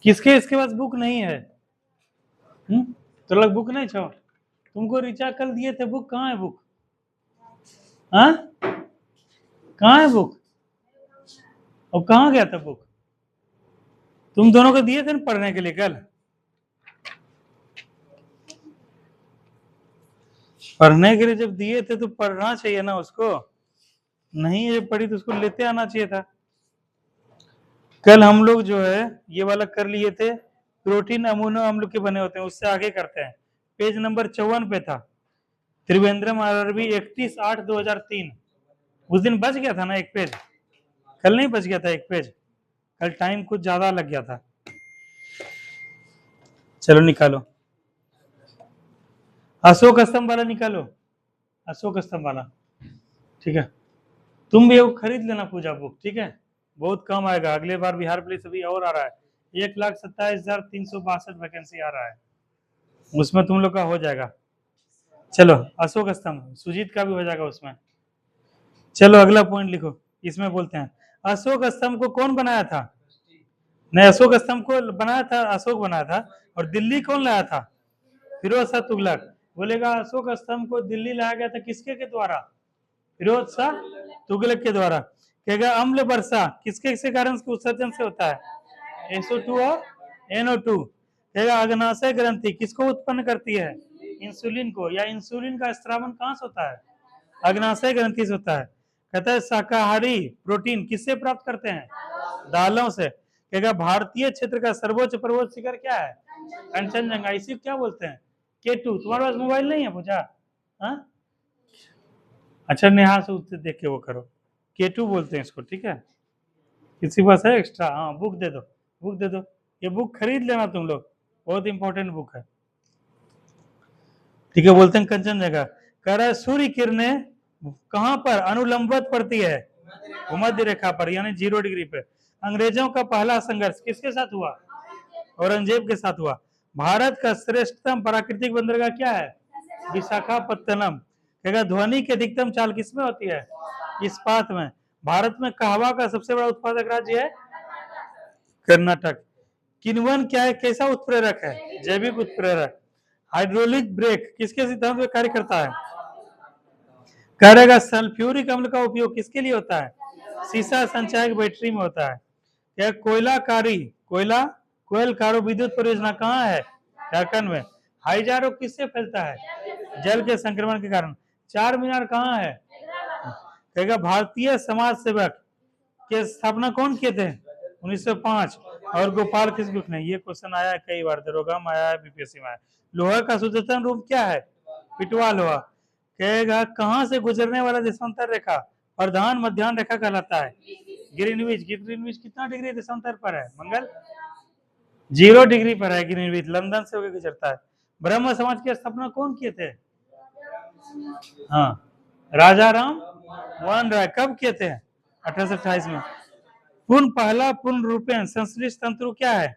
किसके इसके पास बुक नहीं है? तो लग बुक नहीं छो, तुमको रिचार्ज कल दिए थे, बुक कहाँ है? बुक हाँ कहाँ है बुक? और कहाँ गया था बुक? तुम दोनों को दिए थे ना पढ़ने के लिए कल? पढ़ने के लिए जब दिए थे तो पढ़ना चाहिए ना उसको, नहीं जब पढ़ी तो उसको लेते आना चाहिए था। कल हम लोग जो है ये वाला कर लिए थे, प्रोटीन अमीनो अम्ल के बने होते हैं, उससे आगे करते हैं। पेज नंबर 54 पे था, त्रिवेंद्रम आरआरबी 31/8/2003। उस दिन बच गया था ना एक पेज, कल नहीं बच गया था एक पेज, कल टाइम कुछ ज्यादा लग गया था। चलो निकालो, अशोक स्तंभ वाला निकालो, अशोक स्तंभ वाला। ठीक है, तुम भी वो खरीद लेना पूजा बुक, ठीक है? बहुत कम आएगा, अगले बार बिहार पुलिस अभी और आ रहा है, 1,27,362 वैकेंसी आ रहा है, उसमें तुम लोग का हो जाएगा। चलो अशोक स्तंभ, सुजीत का भी हो जाएगा उसमें। चलो अगला पॉइंट लिखो, इसमें बोलते हैं अशोक स्तंभ को कौन बनाया था? नहीं, अशोक स्तंभ को बनाया था, अशोक बनाया था, और दिल्ली कौन लाया था? फिरोज शाह तुगलक। बोलेगा अशोक स्तंभ को दिल्ली लाया गया था किसके के द्वारा? फिरोज शाह तुगलक के द्वारा। कहेगा अम्ल वर्षा किसके कारण उत्सर्जन से होता है? SO2 और NO2। कहेगा अग्नाशय ग्रंथि किसको उत्पन्न करती है? इंसुलिन को। या इंसुलिन का स्त्रावन कहां से होता है? अग्नाशय ग्रंथि से होता है। कहता है शाकाहारी प्रोटीन किससे प्राप्त करते हैं? दालों से। कहेगा भारतीय क्षेत्र का सर्वोच्च पर्वत शिखर क्या है? कंचनजंगा। इसी क्या बोलते हैं? K2। तुम्हारे पास मोबाइल नहीं है पूजा? हाँ अच्छा, नेहा से उत्तर देख के वो करो, K2 बोलते हैं इसको, ठीक है? किसी पास है एक्स्ट्रा? हाँ बुक दे दो, बुक दे दो, ये बुक खरीद लेना तुम लोग, बहुत इंपॉर्टेंट बुक है, ठीक है? बोलते हैं कंचनजंगा। कह रहा है सूर्य किरणें कहां पर अनुलंबवत पड़ती है? भूमध्य रेखा पर, यानी 0 डिग्री पे। अंग्रेजों का पहला संघर्ष किसके साथ हुआ? औरंगजेब के साथ हुआ। भारत का श्रेष्ठतम प्राकृतिक बंदरगाह क्या है? विशाखापत्तनम। कहेगा ध्वनि की अधिकतम चाल किसमें होती है? इस्पात में। भारत में कहवा का सबसे बड़ा उत्पादक राज्य है? कर्नाटक। किण्वन क्या है, कैसा उत्प्रेरक है? जैविक उत्प्रेरक। हाइड्रोलिक ब्रेक किसके सिद्धांत में कार्य करता है? करेगा सल्फ्यूरिक अम्ल का उपयोग किसके लिए होता है? सीसा संचायक बैटरी में होता है। क्या कोयलाकारी, कोयला कोयल कारो विद्युत परियोजना कहाँ है? झारखंड में। हाइजा रोग किससे फैलता है? जल के संक्रमण के कारण। चार मीनार कहाँ है? कहेगा भारतीय समाज सेवक के स्थापना कौन किए थे? 1905। और गोपाल किस बुक ने? ये क्वेश्चन आया है कई बार, दरोगा में आया है, बीपीएससी में आया। लोहा का शुद्धतम रूप क्या है? पिटवा लोहा। कहेगा कहां से गुजरने वाला देशांतर रेखा प्रधान मध्याह्न रेखा कहलाता है? ग्रीनविच। ग्रीनविच कितना डिग्री देशांतर पर है? मंगल 0 डिग्री पर है ग्रीनविच, लंदन से होकर गुजरता है। ब्रह्म समाज की स्थापना कौन किए थे? हाँ राजा राम मोहन राय। कब किए थे? 1828 में। पहला पूर्ण रूपेण संश्लिष्ट तंतु क्या है?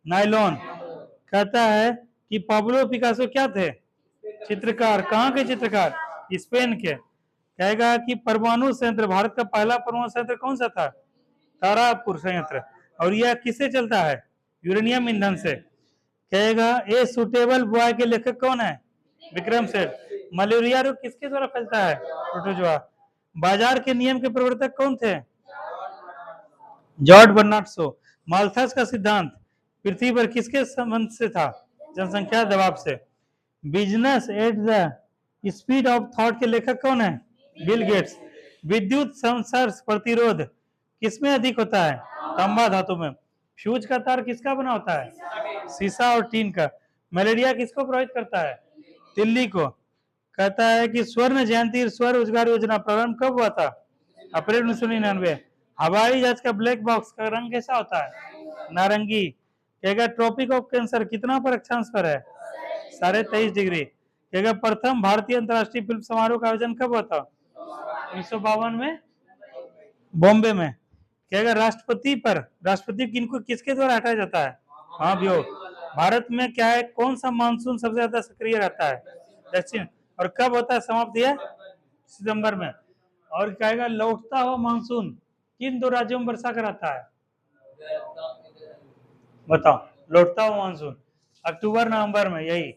नायलॉन। कहता है कि पाब्लो पिकासो क्या थे? चित्रकार। कहाँ के चित्रकार? स्पेन के। कहेगा कि परमाणु संयंत्र, भारत का पहला परमाणु संयंत्र कौन सा था? तारापुर संयंत्र। और यह किससे चलता है? यूरेनियम ईंधन से। कहेगा ए सुटेबल बॉय के लेखक कौन है? विक्रम सेठ। मलेरिया रोग किसके द्वारा फैलता है? प्रोटोजोआ। बाजार के नियम के प्रवर्तक कौन थे? George Bernard Shaw. माल्थस का सिद्धांत पृथ्वी पर किसके संबंध से था? जनसंख्या दबाव से। Business at the speed of thought के लेखक कौन है? Bill Gates. विद्युत संसर्ग प्रतिरोध किसमें अधिक होता है? तांबा धातु में। फ्यूज का तार किसका बना होता है? सीसा और टीन का। मलेरिया किसको प्रभावित करता है? तिल्ली को। कहता है कि स्वर्ण जयंती स्व रोजगार योजना प्रारंभ कब हुआ था? अप्रैल 1999। हवाई जहाज का ब्लैक बॉक्स का रंग कैसा होता है? नारंगी। कहेगा ट्रॉपिक ऑफ कैंसर कितना पर अक्षांश पर है? 23.5 डिग्री। कहेगा प्रथम भारतीय अंतर्राष्ट्रीय फिल्म समारोह का आयोजन कब हुआ था? 1952 में, बॉम्बे में। कहेगा राष्ट्रपति किनको किसके द्वारा हटाया जाता है? हाँ भैया। भारत में क्या है, कौन सा मानसून सबसे ज्यादा सक्रिय रहता है? दक्षिण। और कब होता है समाप्त? है सितंबर में। और कहेगा लौटता हुआ मानसून किन दो राज्यों में वर्षा कराता है? बताओ। लौटता हुआ मानसून अक्टूबर नवंबर में, यही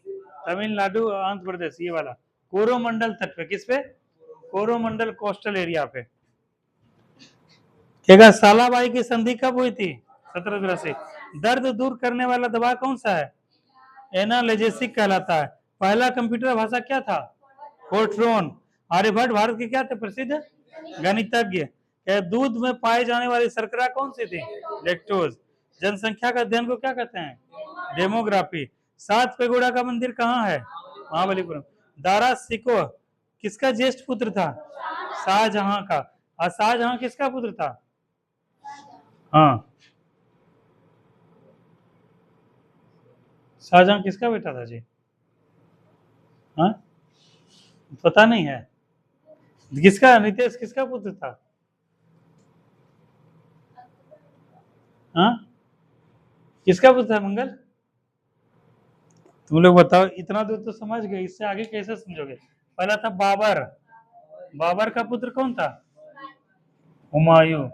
तमिलनाडु आंध्र प्रदेश, ये वाला कोरोमंडल तट पे, किस पे? कोरोमंडल कोस्टल एरिया पे। क्या सालाबाई की संधि कब हुई थी? 1783। दर्द दूर करने वाला दवा कौन सा है? एनाल्जेसिक कहलाता है। पहला कंप्यूटर भाषा क्या था? फोर्ट्रॉन। आर्यभट्ट भारत के क्या थे? प्रसिद्ध गणितज्ञ। दूध में पाए जाने वाली शर्करा कौन सी थी? लैक्टोज। जनसंख्या का अध्ययन को क्या कहते हैं? डेमोग्राफी। सात पेगोड़ा का मंदिर कहाँ है? महाबलीपुरम। दारा सिको किसका ज्येष्ठ पुत्र था? शाहजहां का। और शाहजहां किसका पुत्र था? हाँ, शाहजहां किसका बेटा था जी? हाँ, पता नहीं है किसका? नितेश किसका पुत्र था? हाँ, किसका पुत्र था मंगल? तुम लोग बताओ, इतना दूर तो समझ गए, इससे आगे कैसे समझोगे? पहला था बाबर। बाबर का पुत्र कौन था? हुमायूं।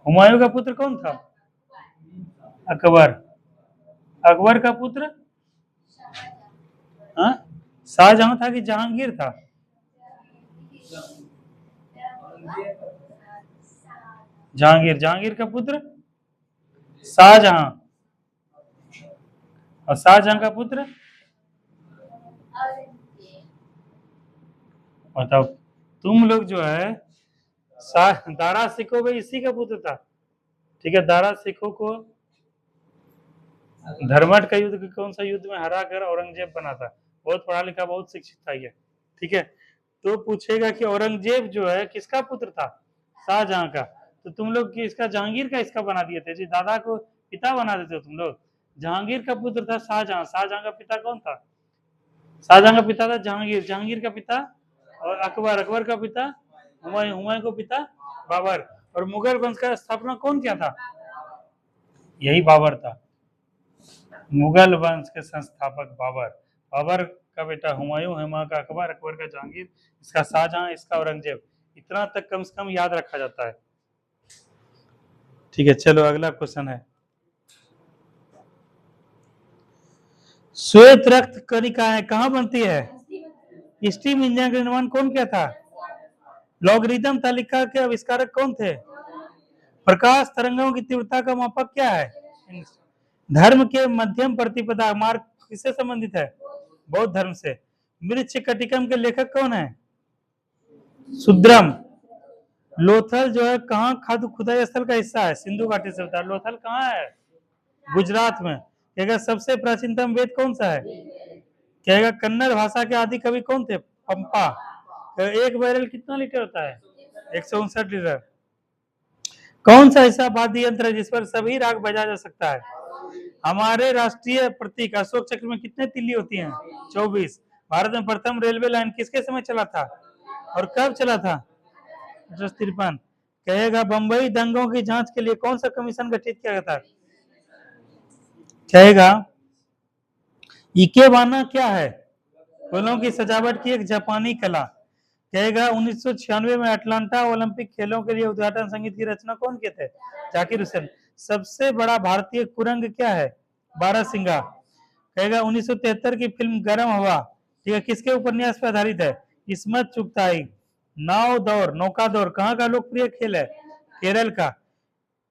हुमायूं का पुत्र कौन था? अकबर। अकबर का पुत्र? हाँ, शाहजहां था कि जहांगीर था? जहांगीर। जहांगीर का पुत्र शाहजहां। और शाहजहां का पुत्र? बताओ, तुम लोग जो है दारा सिखो भाई इसी का पुत्र था। ठीक है, दारा सिखो को धर्मट का युद्ध, कौन सा युद्ध में हरा कर औरंगजेब बना था। बहुत पढ़ा लिखा, बहुत शिक्षित था ये। ठीक है, तो पूछेगा कि औरंगजेब जो है किसका पुत्र था? शाहजहां का। तो तुम लोग इसका जहांगीर का इसका बना दिए थे जी, दादा को पिता बना देते हो तुम लोग। जहांगीर का पुत्र था शाहजहां। शाहजहां का पिता कौन था? शाहजहां का पिता था जहांगीर। जहांगीर का पिता और अकबर। अकबर का पिता हुमायूं। हुमायूं का पिता बाबर। और मुगल वंश का स्थापना कौन किया था? यही बाबर था, मुगल वंश के संस्थापक बाबर। बाबर का बेटा हुमायूं, हुमायूं का अकबर, अकबर का जहांगीर, इसका शाहजहां, इसका औरंगजेब। इतना तक कम से कम याद रखा जाता है। ठीक है, चलो अगला क्वेश्चन है। श्वेत रक्त कणिकाएं कहाँ बनती है? स्टीम इंजन का निर्माण कौन किया था? लॉगरिदम तालिका के आविष्कारक कौन थे? प्रकाश तरंगों की तीव्रता का मापक क्या है? धर्म के मध्यम प्रतिपदा मार्ग किससे संबंधित है? बौद्ध धर्म से। मृक्ष कटिकम के लेखक कौन है? सुद्रम। लोथल जो है कहाँ खाद खुदाई स्थल का हिस्सा है? सिंधु घाटी से होता है। लोथल कहाँ है? गुजरात में। कहेगा सबसे प्राचीनतम वेद कौन सा है? कहेगा कन्नड़ भाषा के आदि कवि कौन थे? पंपा। एक बैरल कितना लीटर होता है? 159 लीटर। कौन सा ऐसा वाद्य यंत्र है जिस पर सभी राग बजा जा सकता है? हमारे राष्ट्रीय प्रतीक अशोक चक्र में कितने तिल्ली होती हैं? 24। भारत में प्रथम रेलवे लाइन किसके समय चला था और कब चला था? 1853। कहेगा बंबई दंगों की जांच के लिए कौन सा कमीशन गठित किया गया था? कहेगा इकेबाना क्या है? फूलों की सजावट की एक जापानी कला। कहेगा 1996 में अटलांटा ओलंपिक खेलों के लिए उद्घाटन संगीत की रचना कौन किए थे? जाकिर हुसैन। सबसे बड़ा भारतीय कुरंग क्या है? बारहसिंगा। कहेगा 1973 की फिल्म गर्म हवा, ठीक है, किसके उपन्यास पर आधारित है? इस्मत चुगताई। नाव दौड़, नौका दौड़ कहाँ का लोकप्रिय खेल है? केरल का।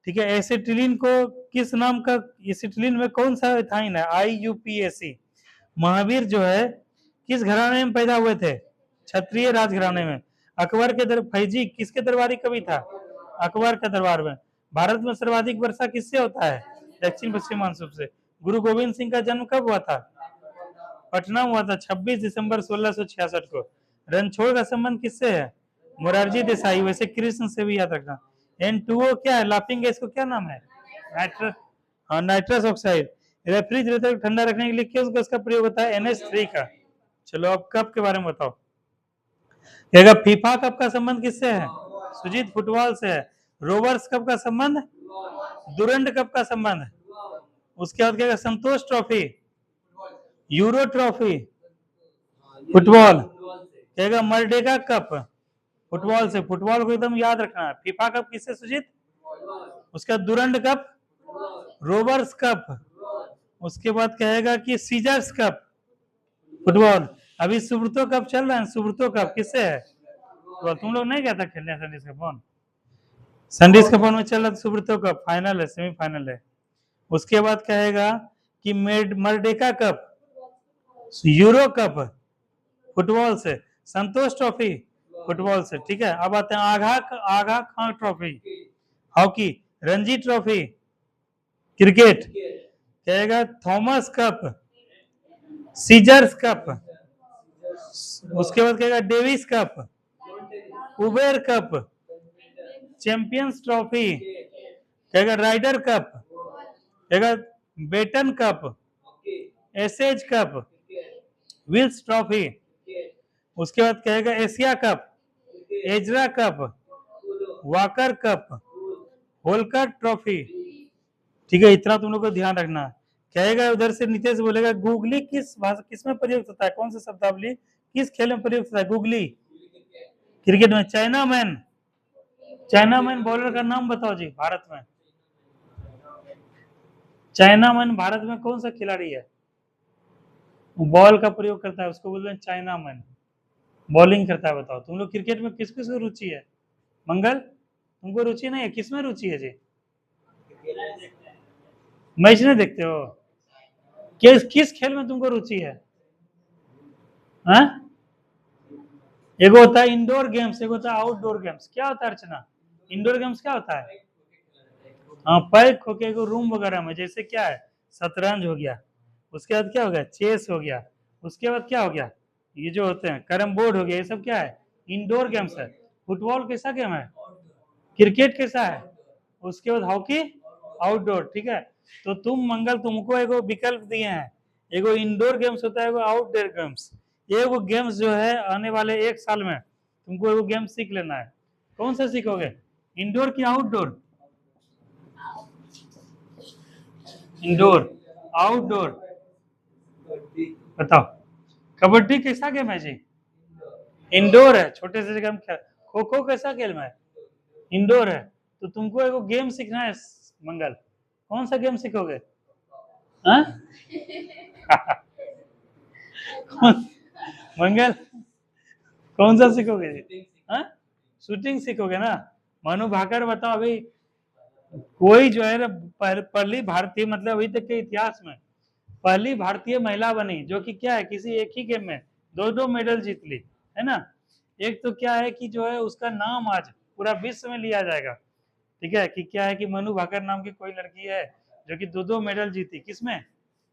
ठीक है, एसिटिलीन को किस नाम का, एसिटिलीन में कौन सा इथाइन है? IUPAC। महावीर जो है किस घराने में पैदा हुए थे? क्षत्रिय राजघराने में। अकबर के फैजी किसके दरबारी कवि था? अकबर के दरबार में। भारत में सर्वाधिक वर्षा किससे होता है? दक्षिण पश्चिम मानसून से। गुरु गोविंद सिंह का जन्म कब हुआ था? पटना हुआ था 26 दिसंबर 1666 को। रणछोड़ का संबंध किससे है? मोरारजी देसाई। वैसे कृष्ण से भी याद रखना। N2O क्या है? लाफिंग गैस को क्या नाम है? नाइट्रस। हाँ, नाइट्रस ऑक्साइड। रेफ्रिजरेटर को ठंडा रखने के लिए किस गैस का प्रयोग होता है? NH3 का। चलो अब कप के बारे में बताओ। कहेगा फीफा कप का संबंध किससे है? सुजीत फुटबॉल से है। रोवर्स कप का संबंध? दुरंड कप का संबंध। उसके बाद कहेगा संतोष ट्रॉफी, यूरो ट्रॉफी, फुटबॉल। कहेगा मर्डेगा कप, फुटबॉल से। फुटबॉल को एकदम याद रखना है। फीफा कप किससे सुजीत? उसका दुरंड कप रोवर्स कप, उसके बाद कहेगा कि सीजर्स कप फुटबॉल। अभी सुब्रतो कप चल रहा है, सुब्रतो कप किससे है? तो तुम लोग नहीं गया था खेलने संडीज कप? संडीज कप में चल रहा था सुब्रतो कप, फाइनल है, सेमीफाइनल है। उसके बाद कहेगा कि Merdeka cup, euro cup football से, संतोष ट्रॉफी फुटबॉल से, ठीक है। अब आते हैं Aga Khan trophy hockey, Ranji trophy cricket, कहेगा थॉमस कप, सीजर्स कप, उसके बाद कहेगा Davis cup, Uber cup, champions trophy, कहेगा राइडर कप, कहेगा Beighton cup, Ashes cup, Wills trophy, उसके बाद कहेगा Asia cup, Ezra cup, Walker cup, Holkar trophy, ठीक है। इतना तुम लोग को ध्यान रखना। कहेगा उधर से नीतीश बोलेगा गूगली किस भाषा, किस में प्रयुक्त होता है, कौन सा शब्दावली किस खेल में प्रयुक्त होता है? गूगली क्रिकेट में। चाइना मैन बॉलर का नाम बताओ जी भारत में। चाइना मैन भारत में कौन सा खिलाड़ी है बॉल का प्रयोग करता है, उसको बोलते हैं चाइना मैन, बॉलिंग करता है। बताओ तुम लोग क्रिकेट में किस किस को रुचि है? मंगल तुमको रुचि नहीं है, किस में रुचि है जी? मैच नहीं देखते हो? किस खेल में तुमको रुचि है? हाँ? एक होता है इंडोर गेम्स, एक होता है आउटडोर गेम्स। क्या होता है अर्चना? इंडोर गेम्स क्या होता है? हाँ, पैक होके रूम वगैरह में, जैसे क्या है, शतरंज हो गया, उसके बाद क्या हो गया, चेस हो गया, उसके बाद क्या हो गया, ये जो होते हैं कैरम बोर्ड हो गया, ये सब क्या है, इंडोर गेम्स है। फुटबॉल कैसा गेम है? क्रिकेट कैसा है? उसके बाद हॉकी आउटडोर, ठीक है। तो तुम मंगल, तुमको एगो विकल्प दिए हैं, एगो इंडोर गेम्स होता है, एगो आउटडोर गेम्स। एगो गेम्स जो है आने वाले 1 साल में तुमको एगो गेम सीख लेना है। कौन सा सीखोगे, इंडोर की आउटडोर? इंडोर आउटडोर बताओ। कबड्डी कैसा गेम है जी? इंडोर है, छोटे से गेम। खो खो कैसा गेम है? इंडोर है। तो तुमको एगो गेम सीखना है मंगल, कौन सा गेम सीखोगे? हाँ? मंगल कौन सा सीखोगे जी? हाँ? शूटिंग सीखोगे ना? मनु भाकर बताओ, अभी कोई जो है ना पहली भारतीय, मतलब अभी तक के इतिहास में पहली भारतीय महिला बनी जो कि क्या है, किसी एक ही गेम में दो मेडल जीत ली, है ना। एक तो क्या है कि जो है उसका नाम आज पूरा विश्व में लिया जाएगा, ठीक है, कि क्या है कि मनु भाकर नाम की कोई लड़की है जो कि दो मेडल जीती, किसमें,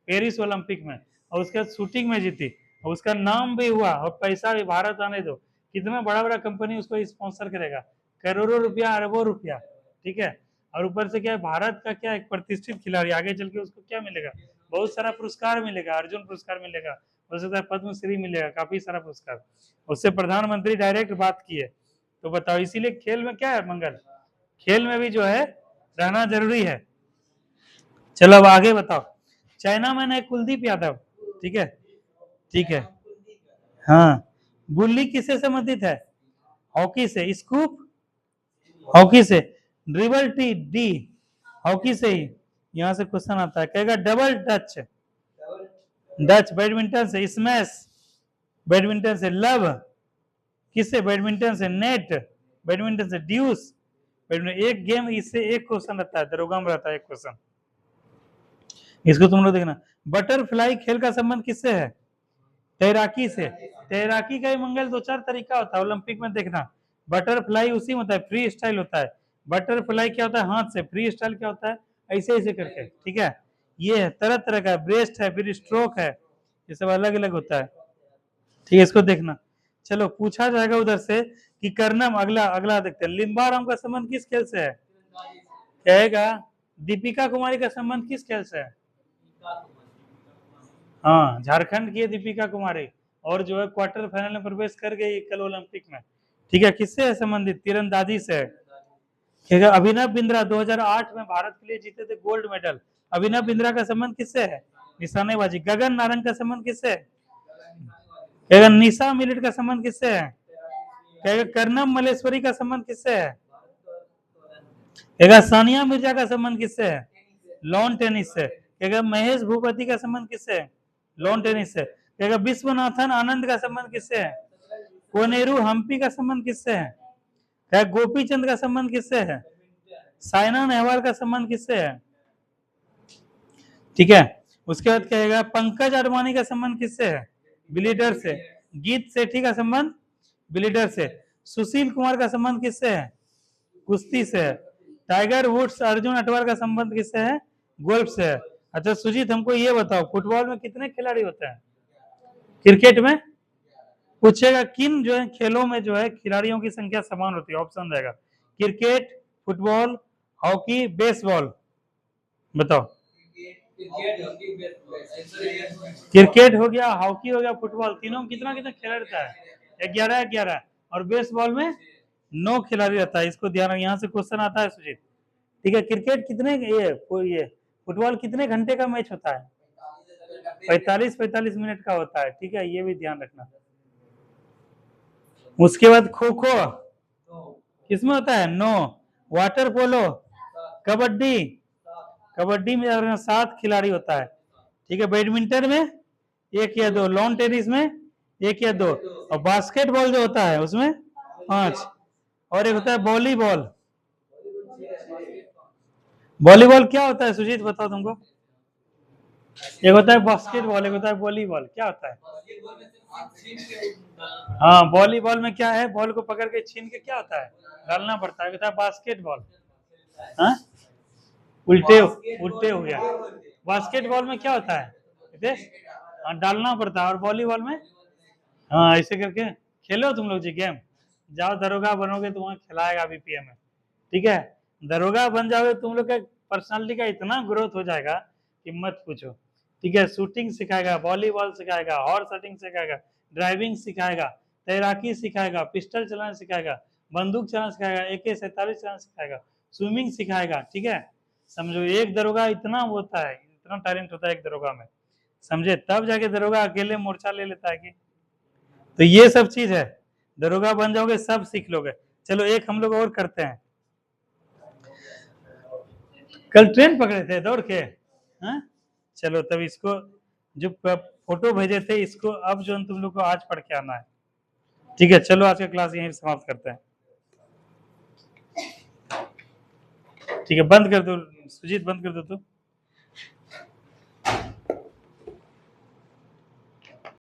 पेरिस ओलंपिक में, और उसके बाद शूटिंग में जीती, और उसका नाम भी हुआ, और पैसा भी, भारत आने दो, कितना बड़ा बड़ा कंपनी उसको स्पॉन्सर करेगा, करोड़ों रुपया, अरबों रुपया, ठीक है। और ऊपर से क्या है, भारत का क्या एक प्रतिष्ठित खिलाड़ी, आगे चल के उसको क्या मिलेगा, बहुत सारा पुरस्कार मिलेगा, अर्जुन पुरस्कार मिलेगा, हो सकता है पद्मश्री मिलेगा, काफी सारा पुरस्कार। उससे प्रधानमंत्री डायरेक्ट बात की है। तो बताओ, इसीलिए खेल में क्या है मंगल, खेल में भी जो है रहना जरूरी है। चलो अब आगे बताओ। चाइना में है कुलदीप यादव, ठीक है, ठीक है। हाँ, गुल्ली किससे संबंधित है? हॉकी से। स्कूप हॉकी से। ड्रिबल टी डी हॉकी से ही यहाँ से क्वेश्चन आता है। कहेगा डबल टच, डच बैडमिंटन से। स्मैश बैडमिंटन से। लव किससे? बैडमिंटन से। नेट बैडमिंटन से। ड्यूस बैडमिंटन। एक गेम, इससे एक क्वेश्चन रहता है, दरोगा में रहता है एक क्वेश्चन, इसको तुम लोग देखना। बटरफ्लाई खेल का संबंध किससे है? तैराकी से। तैराकी का ही मंगल 2-4 तरीका होता है, ओलंपिक में देखना। बटरफ्लाई उसी में होता है, फ्री स्टाइल होता है। बटरफ्लाई क्या होता है, हाथ से। फ्री स्टाइल क्या होता है, ऐसे ऐसे करके, ठीक है। ये है तरह तरह का, ब्रेस्ट है, फिर स्ट्रोक है, ये सब अलग अलग होता है, ठीक है, इसको देखना। चलो पूछा जाएगा उधर से कि कर्णम, अगला अगला देखते हैं। लिम्बाराम का संबंध किस खेल से है? कहेगा दीपिका कुमारी का संबंध किस खेल से है? हाँ, झारखंड की है दीपिका कुमारी, और जो है क्वार्टर फाइनल में प्रवेश कर गई कल ओलंपिक में, ठीक है। किससे है संबंधित? तीरंदाजी से है। अभिनव बिंद्रा 2008 में भारत के लिए जीते थे गोल्ड मेडल। अभिनव बिंद्रा का संबंध किससे है? निशानेबाजी। गगन नारंग का संबंध किससे है? कहेगा निशा मिलिट का संबंध किससे है? कहेगा कर्णम मलेश्वरी का संबंध किससे है? कहेगा सानिया मिर्जा का संबंध किससे है? लॉन टेनिस से। कहेगा महेश भूपति का संबंध किससे है? लॉन टेनिस से। कहेगा विश्वनाथन आनंद का संबंध किससे है? कोनेरू हम्पी का संबंध किससे है? कहेगा गोपीचंद का संबंध किससे है? साइना नेहवाल का संबंध किससे है? ठीक है। उसके बाद कहेगा पंकज अडवाणी का संबंध किससे है? बिलीडर से। गीत सेठी का संबंध बिलीडर से। सुशील कुमार का संबंध किससे है? कुश्ती से है। टाइगर वुड्स अर्जुन अटवाल का संबंध किससे है? गोल्फ से है। अच्छा सुजीत हमको ये बताओ, फुटबॉल में कितने खिलाड़ी होते हैं? क्रिकेट में पूछेगा किन जो है खेलों में जो है खिलाड़ियों की संख्या समान होती है? ऑप्शन रहेगा क्रिकेट, फुटबॉल, हॉकी, बेसबॉल। बताओ। क्रिकेट हो गया, हॉकी हो गया, फुटबॉल, तीनों में कितना कितना खिलाड़ी रहता है? 11-11। और बेसबॉल में 9 खिलाड़ी रहता है। इसको ध्यान, यहाँ से क्वेश्चन आता है सुजीत। ठीक है। क्रिकेट कितने ये फुटबॉल कितने घंटे का मैच होता है? 45 मिनट का होता है। ठीक है, ये भी ध्यान रखना। उसके बाद खो खो किसमें होता है? 9। वाटर पोलो, कबड्डी, कबड्डी में 7 खिलाड़ी होता है। ठीक है। बैडमिंटन में 1 या 2, लॉन टेनिस में 1 या 2, और बास्केटबॉल जो होता है उसमें 5, और एक होता है वॉलीबॉल। वॉलीबॉल क्या होता है सुजीत, बताओ तुमको? एक होता है बास्केटबॉल, एक होता है वॉलीबॉल। क्या होता है? हाँ, वॉलीबॉल में क्या है? बॉल को पकड़ के छीन के क्या होता है? डालना पड़ता है। होता है बास्केटबॉल। हाँ, उल्टे उल्टे हो गया। बास्केटबॉल में क्या होता है? हाँ, डालना पड़ता है। और वॉलीबॉल में हाँ ऐसे करके खेलो तुम लोग जी गेम। जाओ दरोगा बनोगे तो वहाँ खिलाएगा बीपीएम में। ठीक है। दरोगा बन जाओगे तुम लोग का पर्सनालिटी का इतना ग्रोथ हो जाएगा कि मत पूछो। ठीक है। शूटिंग सिखाएगा, वॉलीबॉल सिखाएगा, हॉर्स राइडिंग सिखाएगा, ड्राइविंग सिखाएगा, तैराकी सिखाएगा, पिस्टल चलाना सिखाएगा, बंदूक चलाना सिखाएगा, AK-47 चलाना सिखाएगा, स्विमिंग सिखाएगा। ठीक है। समझो एक दरोगा इतना होता है, इतना टैलेंट होता है एक दरोगा में, समझे? तब जाके दरोगा अकेले मोर्चा ले लेता है कि। तो ये सब चीज है, दरोगा बन जाओगे सब सीख लोगे। चलो एक हम लोग और करते हैं। कल ट्रेन पकड़े थे दौड़ के? हाँ? चलो तब इसको जो फोटो भेजे थे इसको अब जो तुम लोग को आज पढ़ के आना है। ठीक है। चलो आज का क्लास यहीं समाप्त करते हैं। ठीक है, बंद कर दो सुजीत, बंद कर दो तो।